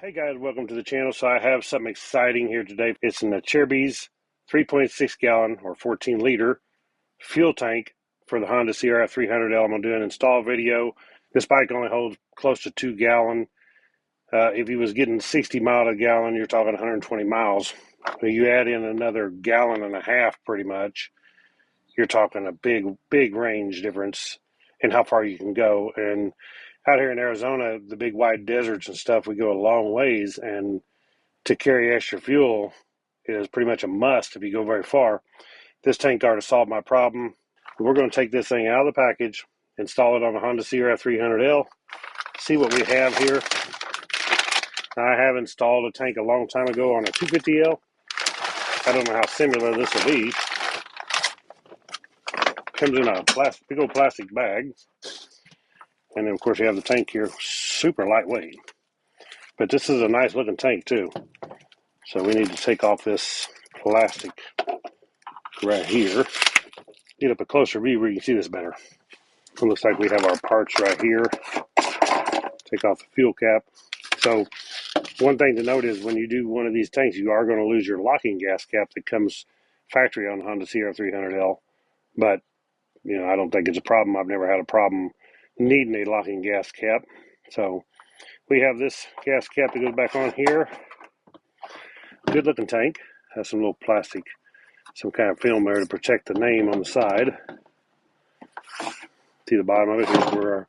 Hey guys, welcome to the channel. So I have something exciting here today. It's an Acerbis 3.6 gallon or 14 liter fuel tank for the Honda CRF300L. I'm going to do an install video. This bike only holds close to 2 gallon. If you was getting 60 miles a gallon, you're talking 120 miles. You add in another gallon and a half pretty much, you're talking a big range difference in how far you can go. And out here in Arizona, the big wide deserts and stuff, we go a long ways, and to carry extra fuel is pretty much a must if you go very far. This tank already solved my problem. We're going to take this thing out of the package, install it on a Honda CRF300L, see what we have here. I have installed a tank a long time ago on a 250L. I don't know how similar this will be. Comes in a big old plastic bag. And then, of course, you have the tank here, super lightweight. But this is a nice looking tank, too. So we need to take off this plastic right here. Get up a closer view where you can see this better. It looks like we have our parts right here. Take off the fuel cap. So one thing to note is when you do one of these tanks, you are going to lose your locking gas cap that comes factory on Honda CRF300L. But, you know, I don't think it's a problem. I've never had a problem needing a locking gas cap. So we have this gas cap that goes back on here. Good looking tank. Has some little plastic, some kind of film there to protect the name on the side. See the bottom of it, here's where our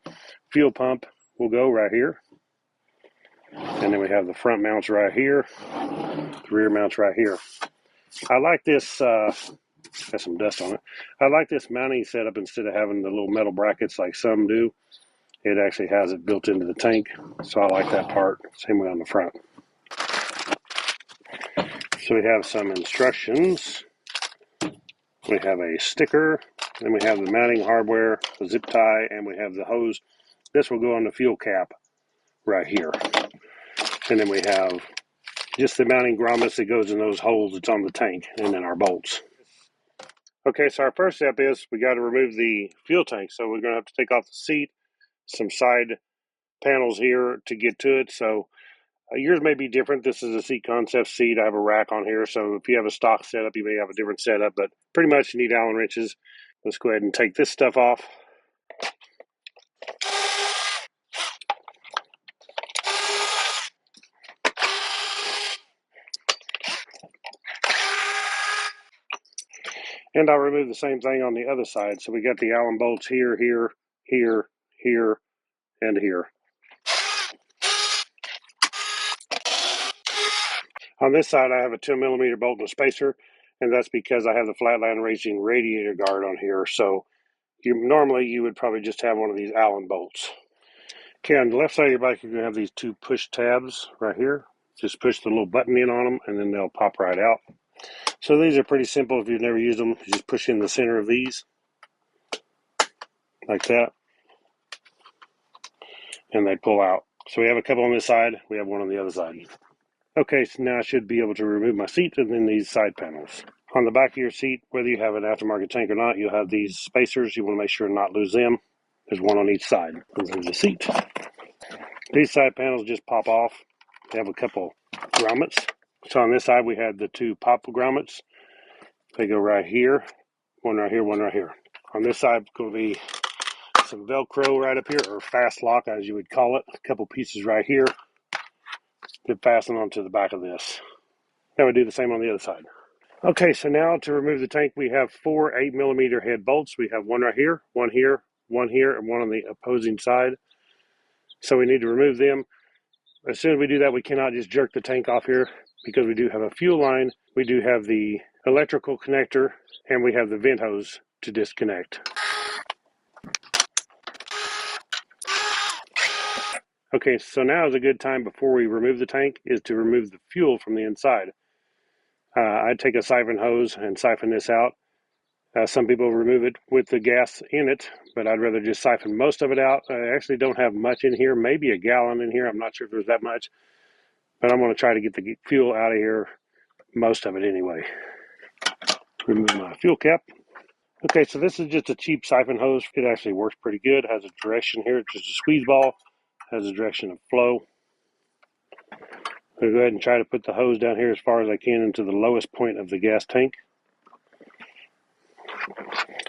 fuel pump will go right here. And then we have the front mounts right here, the rear mounts right here. I like this, has some dust on it. I like this mounting setup instead of having the little metal brackets like some do. It actually has it built into the tank, so I like that part. Same way on the front. So we have some instructions. We have a sticker, then we have the mounting hardware, the zip tie, and we have the hose. This will go on the fuel cap right here. And then we have just the mounting grommets that goes in those holes that's on the tank, and then our bolts. Okay, so our first step is we got to remove the fuel tank. So we're going to have to take off the seat, some side panels here to get to it. So yours may be different. This is a seat concept seat. I have a rack on here. So if you have a stock setup, you may have a different setup, but pretty much you need Allen wrenches. Let's go ahead and take this stuff off. And I'll remove the same thing on the other side. So we got the Allen bolts here, here, here, here, and here. On this side, I have a 2mm bolt and spacer, and that's because I have the Flatland Racing radiator guard on here. So normally you would probably just have one of these Allen bolts. Okay, on the left side of your bike, you're going to have these two push tabs right here. Just push the little button in on them, and then they'll pop right out. So these are pretty simple if you've never used them. You just push in the center of these, like that, and they pull out. So we have a couple on this side, we have one on the other side. Okay, so now I should be able to remove my seat and then these side panels. On the back of your seat, whether you have an aftermarket tank or not, you'll have these spacers. You want to make sure to not lose them. There's one on each side. There's the seat. These side panels just pop off. They have a couple grommets. So on this side, we have the two pop grommets. They go right here, one right here, one right here. On this side, going to be some Velcro right up here, or fast lock as you would call it. A couple pieces right here to fasten onto the back of this. Now we do the same on the other side. Okay, so now to remove the tank, we have 4 8mm head bolts. We have one right here, one here, one here, and one on the opposing side. So we need to remove them. As soon as we do that, we cannot just jerk the tank off here because we do have a fuel line. We do have the electrical connector, and we have the vent hose to disconnect. Okay, so now is a good time before we remove the tank is to remove the fuel from the inside. I'd take a siphon hose and siphon this out. Some people remove it with the gas in it, but I'd rather just siphon most of it out. I actually don't have much in here, maybe a gallon in here. I'm not sure if there's that much, but I'm going to try to get the fuel out of here, most of it anyway. Remove my fuel cap. Okay, so this is just a cheap siphon hose. It actually works pretty good. It has a direction here, just a squeeze ball. Has a direction of flow. I'll go ahead and try to put the hose down here as far as I can into the lowest point of the gas tank.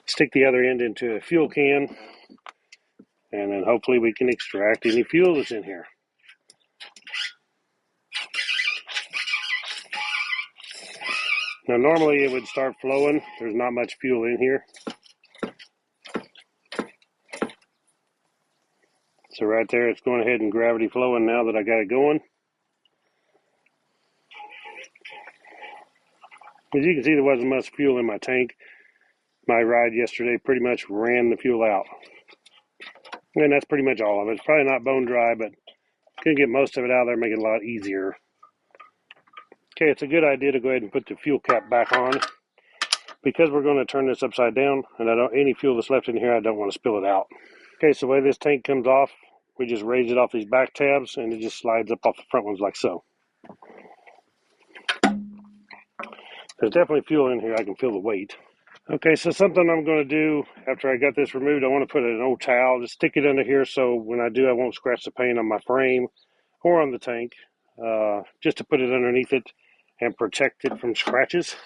Stick the other end into a fuel can, and then hopefully we can extract any fuel that's in here. Now normally it would start flowing. There's not much fuel in here. So right there, it's going ahead and gravity flowing now that I got it going. As you can see, there wasn't much fuel in my tank. My ride yesterday pretty much ran the fuel out. And that's pretty much all of it. It's probably not bone dry, but can get most of it out of there, make it a lot easier. Okay, it's a good idea to go ahead and put the fuel cap back on, because we're going to turn this upside down, and any fuel that's left in here, I don't want to spill it out. Okay, so the way this tank comes off, we just raise it off these back tabs, and it just slides up off the front ones like so. There's definitely fuel in here. I can feel the weight. Okay, so something I'm going to do after I got this removed, I want to put an old towel, just stick it under here so when I do, I won't scratch the paint on my frame or on the tank, just to put it underneath it and protect it from scratches,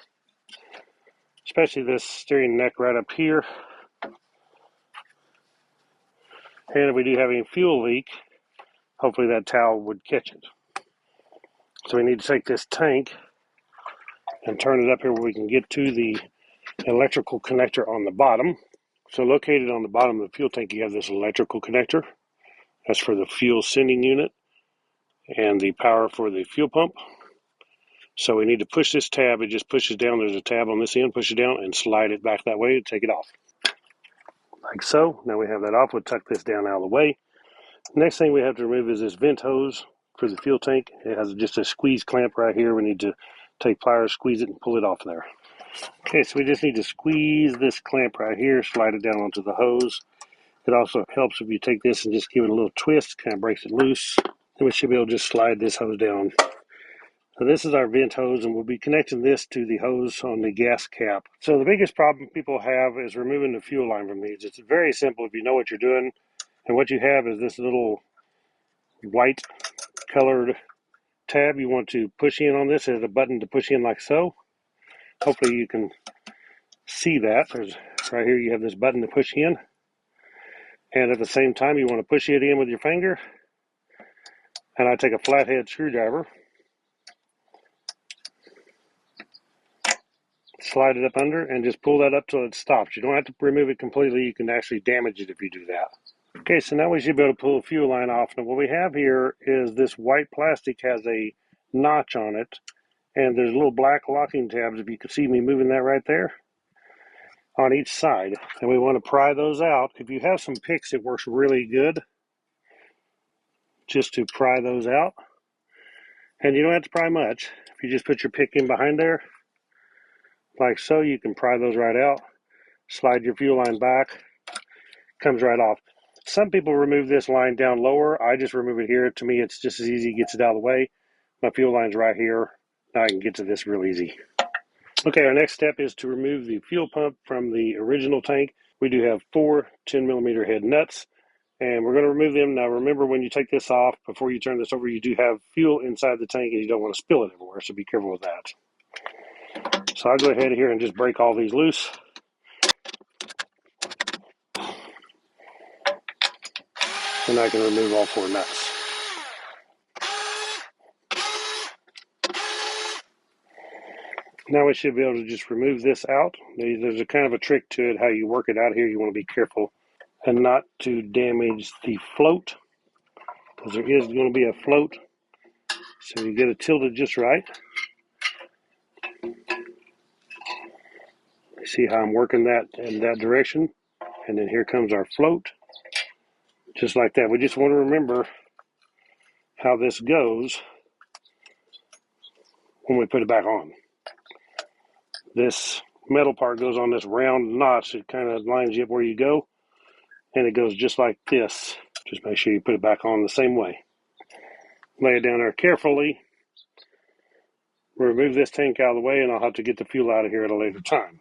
especially this steering neck right up here. And if we do have any fuel leak, hopefully that towel would catch it. So we need to take this tank and turn it up here where we can get to the electrical connector on the bottom. So located on the bottom of the fuel tank, you have this electrical connector. That's for the fuel sending unit and the power for the fuel pump. So we need to push this tab. It just pushes down. There's a tab on this end. Push it down and slide it back that way to take it off. Like so. Now we have that off. We'll tuck this down out of the way. Next thing we have to remove is this vent hose for the fuel tank. It has just a squeeze clamp right here. We need to take pliers, squeeze it, and pull it off there. Okay, so we just need to squeeze this clamp right here, slide it down onto the hose. It also helps if you take this and just give it a little twist, kind of breaks it loose. And we should be able to just slide this hose down. So this is our vent hose, and we'll be connecting this to the hose on the gas cap. So the biggest problem people have is removing the fuel line from these. It's very simple if you know what you're doing. And what you have is this little white colored tab. You want to push in on this. There's a button to push in like so. Hopefully you can see that. There's right here you have this button to push in. And at the same time you want to push it in with your finger. And I take a flathead screwdriver, slide it up under, and just pull that up till it stops. You don't have to remove it completely. You can actually damage it if you do that. Okay, so now we should be able to pull the fuel line off. Now what we have here is this white plastic has a notch on it, and there's little black locking tabs, if you can see me moving that right there, on each side. And we want to pry those out. If you have some picks, it works really good just to pry those out. And you don't have to pry much. If you just put your pick in behind there, like so, you can pry those right out. Slide your fuel line back, comes right off. Some people remove this line down lower. I just remove it here. To me, it's just as easy, gets it out of the way. My fuel line's right here. Now I can get to this real easy. Okay, our next step is to remove the fuel pump from the original tank. We do have 4 10mm head nuts, and we're going to remove them. Now remember, when you take this off, before you turn this over, you do have fuel inside the tank and you don't want to spill it everywhere, so be careful with that. So I'll go ahead here and just break all these loose. And I can remove all 4 nuts. Now we should be able to just remove this out. There's a kind of a trick to it, how you work it out here. You want to be careful and not to damage the float, because there is going to be a float. So you get it tilted just right. You see how I'm working that in that direction? And then here comes our float. Just like that. We just want to remember how this goes when we put it back on. This metal part goes on this round notch. It kind of lines you up where you go. And it goes just like this. Just make sure you put it back on the same way. Lay it down there carefully. Remove this tank out of the way, and I'll have to get the fuel out of here at a later time.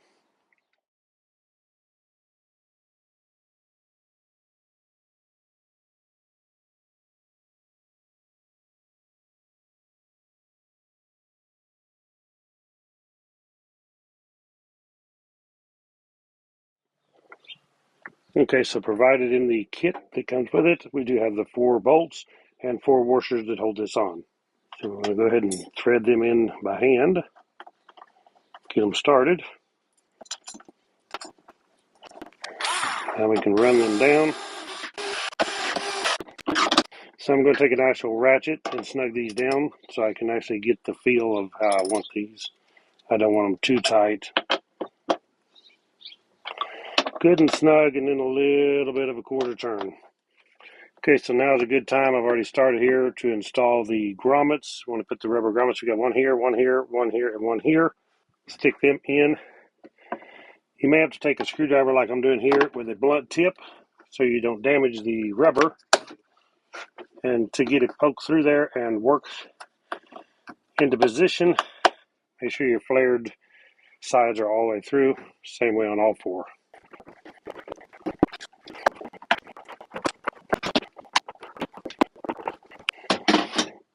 Okay, so provided in the kit that comes with it, we do have the 4 bolts and 4 washers that hold this on. So we're going to go ahead and thread them in by hand, get them started. Now we can run them down. So I'm going to take an actual ratchet and snug these down so I can actually get the feel of how I want these. I don't want them too tight. Good and snug, and then a little bit of a quarter turn. Okay, so now is a good time. I've already started here to install the grommets. I want to put the rubber grommets. We got one here, one here, one here, and one here. Stick them in. You may have to take a screwdriver like I'm doing here with a blunt tip so you don't damage the rubber. And to get it poked through there and work into position, make sure your flared sides are all the way through. Same way on all 4.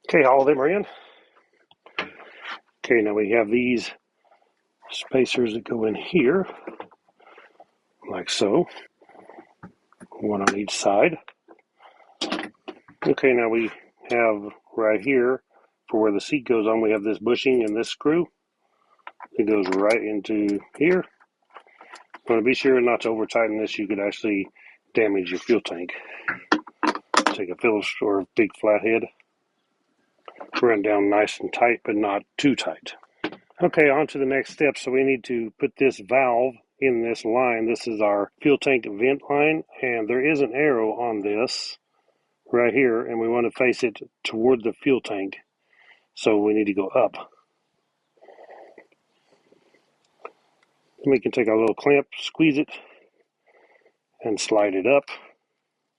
Okay, all of them are in. Okay, now we have these spacers that go in here, like so. One on each side. Okay, now we have right here, for where the seat goes on, we have this bushing and this screw. It goes right into here. You want to be sure not to over tighten this. You could actually damage your fuel tank. Take a Phillips or a big flathead. Run down nice and tight, but not too tight. Okay, on to the next step. So we need to put this valve in this line. This is our fuel tank vent line, and there is an arrow on this right here, and we want to face it toward the fuel tank. So we need to go up. We can take our little clamp, squeeze it, and slide it up.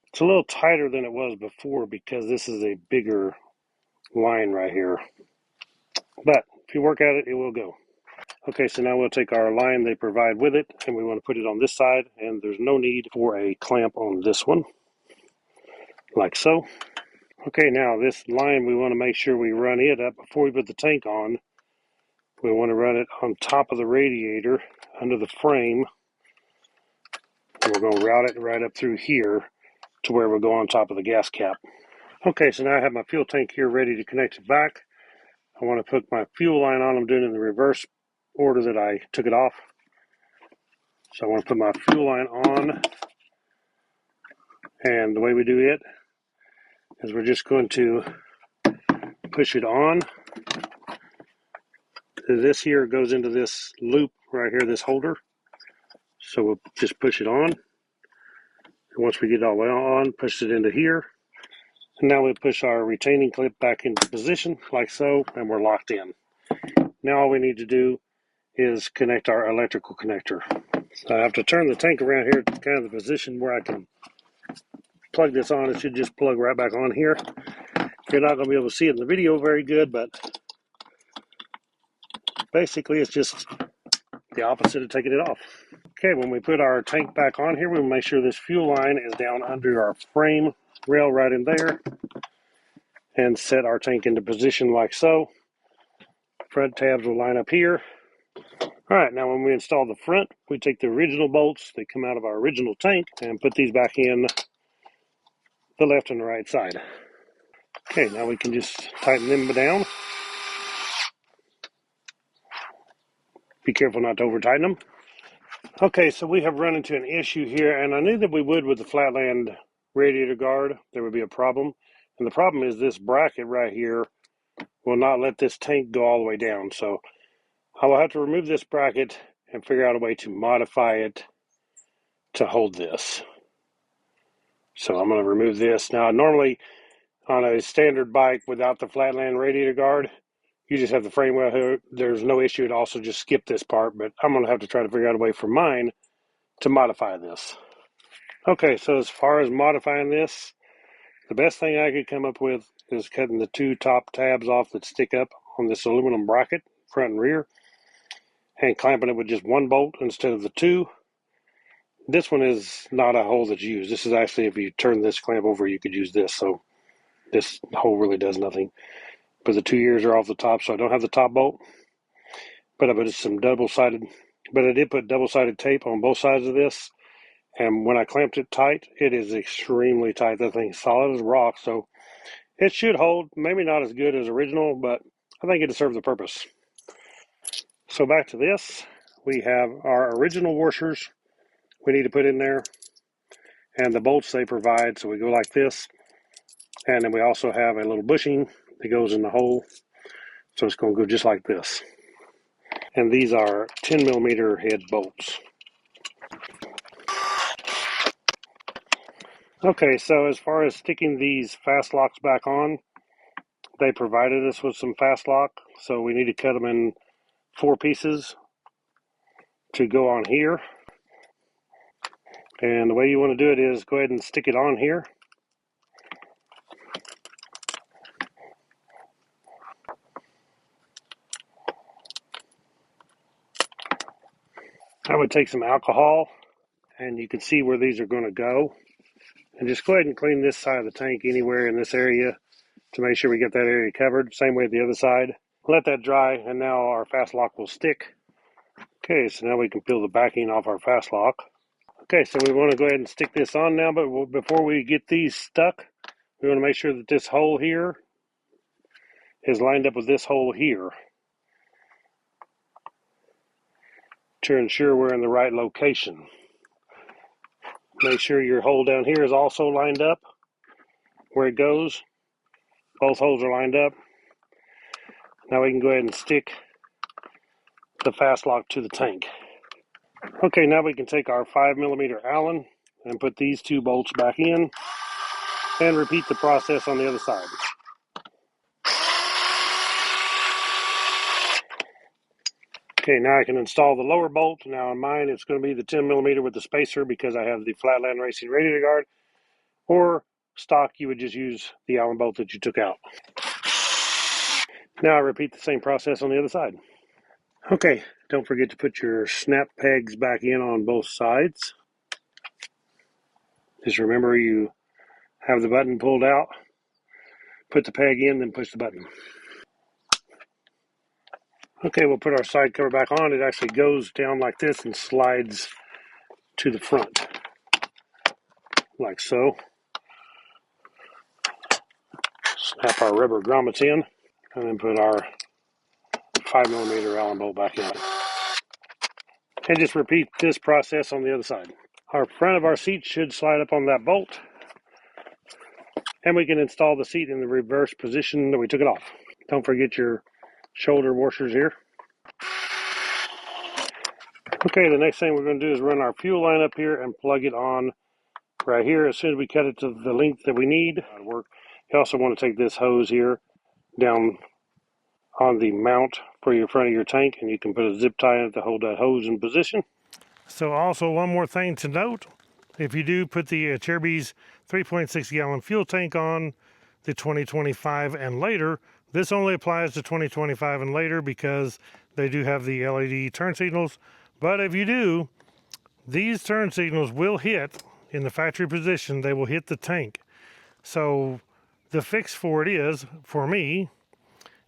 It's a little tighter than it was before because this is a bigger line right here. But if you work at it, it will go. Okay, so now we'll take our line they provide with it, and we want to put it on this side, and there's no need for a clamp on this one, like so. Okay, now this line, we want to make sure we run it up before we put the tank on. We want to run it on top of the radiator, under the frame, and we're going to route it right up through here to where we'll go on top of the gas cap. Okay, so now I have my fuel tank here ready to connect it back. I want to put my fuel line on. I'm doing it in the reverse order that I took it off. So I want to put my fuel line on, and the way we do it is we're just going to push it on. This here goes into this loop right here, this holder. So we'll just push it on. And once we get it all the way on, push it into here. And now we push our retaining clip back into position, like so, and we're locked in. Now all we need to do is connect our electrical connector. So I have to turn the tank around here to kind of the position where I can plug this on. It should just plug right back on here. You're not going to be able to see it in the video very good, but basically it's just the opposite of taking it off. Okay, when we put our tank back on here, we'll make sure this fuel line is down under our frame rail right in there, and set our tank into position like so. Front tabs will line up here. Alright, now when we install the front, we take the original bolts that come out of our original tank and put these back in the left and the right side. Okay, now we can just tighten them down. Be careful not to over tighten them. Okay, so we have run into an issue here, and I knew that we would with the flatland radiator guard. There would be a problem. And the problem is this bracket right here will not let this tank go all the way down. So I will have to remove this bracket and figure out a way to modify it to hold this. So I'm going to remove this. Now, normally on a standard bike without the flatland radiator guard, you just have the frame rail here. There's no issue to also just skip this part, but I'm going to have to try to figure out a way for mine to modify this. Okay, so as far as modifying this, the best thing I could come up with is cutting the 2 top tabs off that stick up on this aluminum bracket, front and rear, and clamping it with just 1 bolt instead of the 2. This one is not a hole that's used. This is actually, if you turn this clamp over, you could use this, so this hole really does nothing. But the 2 ears are off the top, so I don't have the top bolt. But I put some double-sided, but I did put double-sided tape on both sides of this, And when I clamped it tight, it is extremely tight. That thing's solid as rock, so it should hold. Maybe not as good as original, but I think it'll serve the purpose. So back to this, we have our original washers we need to put in there, and the bolts they provide. So we go like this, and then we also have a little bushing that goes in the hole. So it's going to go just like this. And these are 10 millimeter head bolts. Okay, so as far as sticking these fast locks back on, they provided us with some fast lock, so we need to cut them in 4 pieces to go on here. And the way you want to do it is go ahead and stick it on here. I would take some alcohol, and you can see where these are going to go. And just go ahead and clean this side of the tank anywhere in this area to make sure we get that area covered. Same way the other side. Let that dry, and now our fast lock will stick. Okay, so now we can peel the backing off our fast lock. Okay, so we want to go ahead and stick this on now, but before we get these stuck, we want to make sure that this hole here is lined up with this hole here to ensure we're in the right location. Make sure your hole down here is also lined up where it goes. Both holes are lined up. Now we can go ahead and stick the fast lock to the tank. Okay, now we can take our 5 millimeter Allen and put these 2 bolts back in and repeat the process on the other side. Okay, now I can install the lower bolt. Now on mine, it's going to be the 10 millimeter with the spacer because I have the Flatland Racing radiator guard. Or stock, you would just use the Allen bolt that you took out. Now I repeat the same process on the other side. Okay, don't forget to put your snap pegs back in on both sides. Just remember you have the button pulled out, put the peg in, then push the button. Okay, we'll put our side cover back on. It actually goes down like this and slides to the front, like so. Snap our rubber grommets in, and then put our 5 millimeter Allen bolt back in. And just repeat this process on the other side. Our front of our seat should slide up on that bolt, and we can install the seat in the reverse position that we took it off. Don't forget your shoulder washers here. Okay, the next thing we're going to do is run our fuel line up here and plug it on right here. As soon as we cut it to the length that we need, that'll work. You also want to take this hose here down on the mount for your front of your tank, and you can put a zip tie in it to hold that hose in position. So also one more thing to note, if you do put the Acerbis 3.6 gallon fuel tank on the 2025 and later, this only applies to 2025 and later because they do have the LED turn signals. But if you do, these turn signals will hit in the factory position. They will hit the tank. So the fix for it is, for me,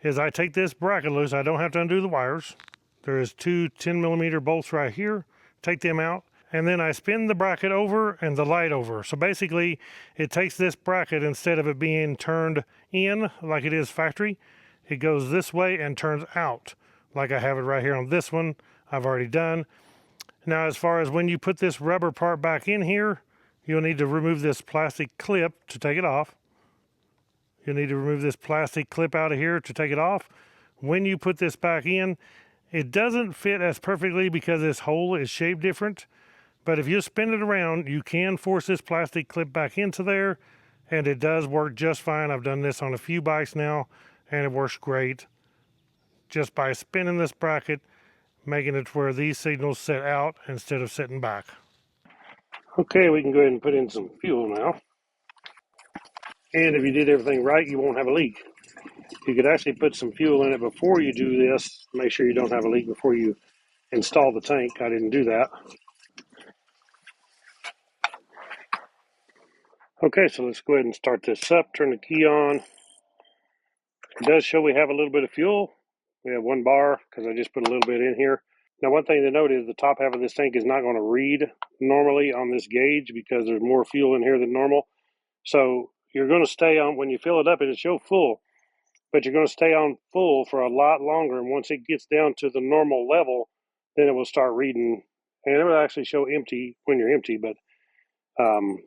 is I take this bracket loose. I don't have to undo the wires. There is 2 10 millimeter bolts right here. Take them out. And then I spin the bracket over and the light over. So basically, it takes this bracket, instead of it being turned in like it is factory, it goes this way and turns out like I have it right here on this one. I've already done. Now, as far as when you put this rubber part back in here, you'll need to remove this plastic clip to take it off. You'll need to remove this plastic clip out of here to take it off. When you put this back in, it doesn't fit as perfectly because this hole is shaped different. But if you spin it around, you can force this plastic clip back into there, and it does work just fine. I've done this on a few bikes now, and it works great. Just by spinning this bracket, making it where these signals set out instead of sitting back. Okay, we can go ahead and put in some fuel now. And if you did everything right, you won't have a leak. You could actually put some fuel in it before you do this. Make sure you don't have a leak before you install the tank. I didn't do that. Okay, so let's go ahead and start this up. Turn the key on. It does show we have a little bit of fuel. We have 1 bar because I just put a little bit in here. Now, one thing to note is the top half of this tank is not going to read normally on this gauge because there's more fuel in here than normal. So you're going to stay on, when you fill it up, it'll show full, but you're going to stay on full for a lot longer. And once it gets down to the normal level, then it will start reading, and it will actually show empty when you're empty, but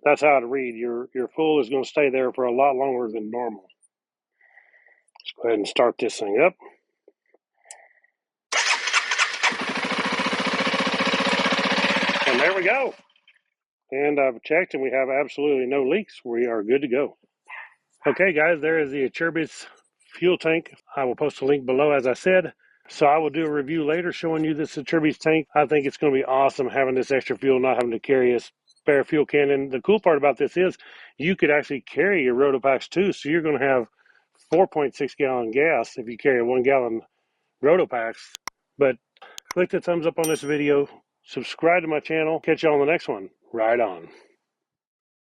that's how to read. Your full is going to stay there for a lot longer than normal. Let's go ahead and start this thing up. And there we go. And I've checked and we have absolutely no leaks. We are good to go. Okay, guys, there is the Acerbis fuel tank. I will post a link below, as I said. So I will do a review later showing you this Acerbis tank. I think it's going to be awesome having this extra fuel, not having to carry a spare fuel can. And the cool part about this is you could actually carry your Rotopacks too. So you're going to have 4.6 gallon gas if you carry a 1 gallon Rotopacks. But click the thumbs up on this video. Subscribe to my channel. Catch you on the next one. Ride on.